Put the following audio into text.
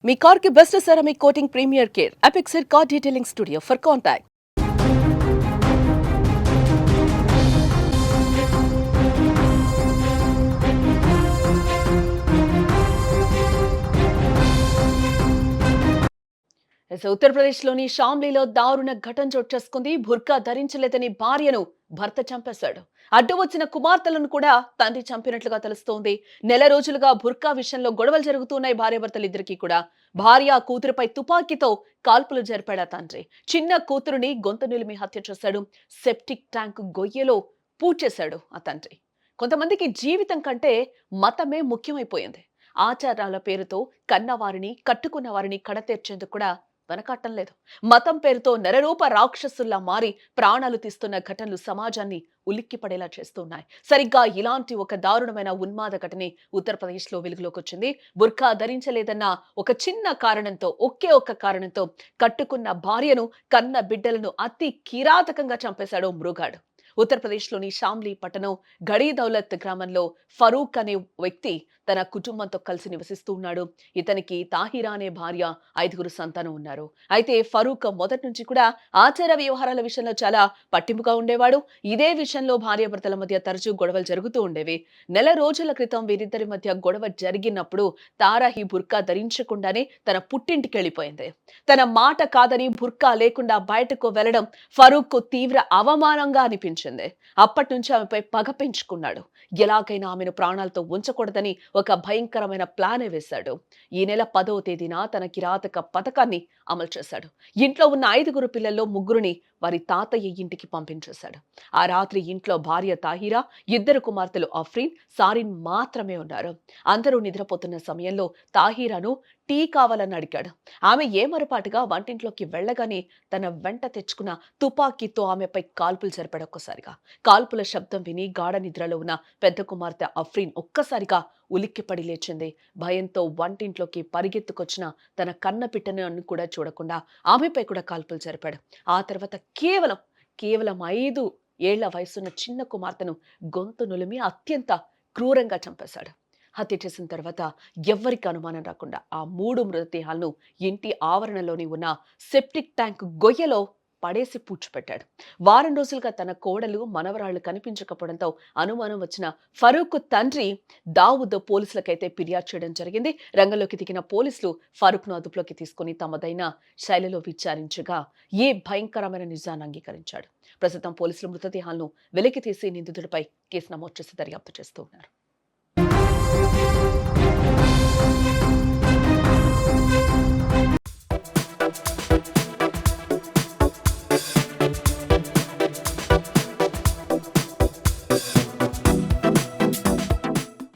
మీ car కి best ceramic coating premier care Apexer car detailing studio for contact. ఉత్తరప్రదేశ్లోని షామ్లీలో దారుణ ఘటన చోటు చేసుకుంది. బుర్కా ధరించలేదని భార్యను భర్త చంపేశాడు. అడ్డు వచ్చిన కుమార్తెలను కూడా తండ్రి చంపినట్లుగా తెలుస్తోంది. నెల రోజులుగా బుర్కా విషయంలో గొడవలు జరుగుతున్నాయి భార్యాభర్తలిద్దరికీ కూడా. భార్య కూతురుపై తుపాకీతో కాల్పులు జరిపాడు తండ్రి. చిన్న కూతురుని గొంతు నిలిమి హత్య చేశాడు. సెప్టిక్ ట్యాంక్ గొయ్యలో పూడ్చేశాడు ఆ తండ్రి. కొంతమందికి జీవితం కంటే మతమే ముఖ్యమైపోయింది. ఆచారాల పేరుతో కన్నవారిని కట్టుకున్న వారిని కడతీర్చేందుకు కూడా వెనకాటం లేదు. మతం పేరుతో నరరూప రాక్షసుల్లా మారి ప్రాణాలు తీస్తున్న ఘటనలు సమాజాన్ని ఉలిక్కిపడేలా చేస్తున్నాయి. సరిగ్గా ఇలాంటి ఒక దారుణమైన ఉన్మాద ఘటనే ఉత్తరప్రదేశ్ లో వెలుగులోకి వచ్చింది. బుర్కా ధరించలేదన్న ఒక చిన్న కారణంతో, ఒకే ఒక్క కారణంతో కట్టుకున్న భార్యను, కన్న బిడ్డలను అతి కిరాతకంగా చంపేశాడు మృగాడు. ఉత్తరప్రదేశ్లోని షామ్లీ పట్టణం గడీ దౌలత్ గ్రామంలో ఫరూక్ అనే వ్యక్తి తన కుటుంబంతో కలిసి నివసిస్తూ ఉన్నాడు. ఇతనికి తాహిరా అనే భార్య, 5గురు సంతానం ఉన్నారు. అయితే ఫరూక్ మొదటి నుంచి కూడా ఆచార వ్యవహారాల విషయంలో చాలా పట్టింపుగా ఉండేవాడు. ఇదే విషయంలో భార్యాభర్తల మధ్య తరచూ గొడవలు జరుగుతూ ఉండేవి. నెల రోజుల క్రితం వీరిద్దరి మధ్య గొడవ జరిగినప్పుడు తారా ఈ బుర్కా ధరించకుండానే తన పుట్టింటికి వెళ్ళిపోయింది. తన మాట కాదని బుర్కా లేకుండా బయటకు వెళ్లడం ఫరూక్ తీవ్ర అవమానంగా అనిపించింది. అప్పటి నుంచి ఆమెపై పగ పెంచుకున్నాడు. ఎలాగైనా ఆమెను ప్రాణాలతో ఉంచకూడదని ఒక భయంకరమైన ప్లాన్ వేశాడు. ఈ నెల 10వ తేదీన తన కిరాతక పథకాన్ని అమలు చేశాడు. ఇంట్లో ఉన్న 5గురు పిల్లల్లో 3గురిని వారి తాతయ్య ఇంటికి పంపించేశాడు. ఆ రాత్రి ఇంట్లో భార్య తాహిరా, 2 కుమార్తెలు అఫ్రీన్, సారిన్ మాత్రమే ఉన్నారు. అందరూ నిద్రపోతున్న సమయంలో తాహిరాను టీ కావాలని అడిగాడు. ఆమె ఏమరపాటుగా వంటింట్లోకి వెళ్లగానే తన వెంట తెచ్చుకున్న తుపాకీతో ఆమెపై కాల్పులు జరిపాడు. ఒక్కసారిగా కాల్పుల శబ్దం విని గాఢ నిద్రలో ఉన్న పెద్ద కుమార్తె అఫ్రీన్ ఒక్కసారిగా ఉలిక్కిపడి లేచింది. భయంతో వంటింట్లోకి పరిగెత్తుకొచ్చిన తన కన్న పిట్టను కూడా చూడకుండా ఆమెపై కూడా కాల్పులు జరిపాడు. ఆ తర్వాత కేవలం 5 ఏళ్ల వయసున్న చిన్న కుమార్తెను గొంతు నులిమి అత్యంత క్రూరంగా చంపేశాడు. హత్య చేసిన తర్వాత ఎవ్వరికి అనుమానం రాకుండా ఆ 3 మృతదేహాలను ఇంటి ఆవరణలోని ఉన్న సెప్టిక్ ట్యాంక్ గొయ్యలో పడేసి పూడ్చిపెట్టాడు. వారం రోజులుగా తన కోడలు, మనవరాళ్లు కనిపించకపోవడంతో అనుమానం వచ్చిన ఫరూక్ తండ్రి దావుద్ పోలీసులకైతే ఫిర్యాదు చేయడం జరిగింది. రంగంలోకి దిగిన పోలీసులు ఫరూక్ ను అదుపులోకి తీసుకుని తమదైన శైలిలో విచారించగా ఏ భయంకరమైన నిజాన్ని అంగీకరించాడు. ప్రస్తుతం పోలీసులు మృతదేహాలను వెలికి తీసి నిందితుడిపై కేసు నమోదు చేసి దర్యాప్తు చేస్తూ ఉన్నారు.